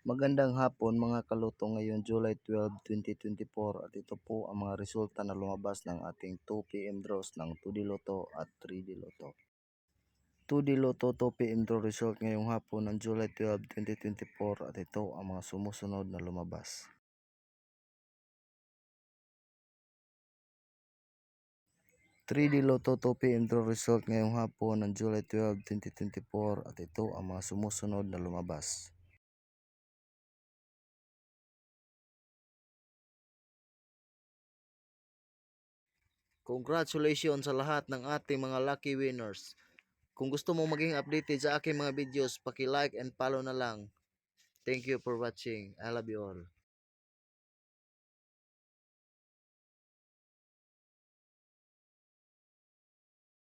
Magandang hapon mga kaluto, ngayon July 12, 2024 at ito po ang mga resulta na lumabas ng ating 2 PM draws ng 2D Lotto at 3D Lotto. 2D Lotto 2 PM draw result ngayong hapon ng July 12, 2024 at ito ang mga sumusunod na lumabas. 3D Lotto 2 PM draw result ngayong hapon ng July 12, 2024 at ito ang mga sumusunod na lumabas. 'Congratulations sa lahat ng ating mga lucky winners. Kung gusto mong maging updated sa aking mga videos, paki-like and follow na lang. Thank you for watching. I love you all.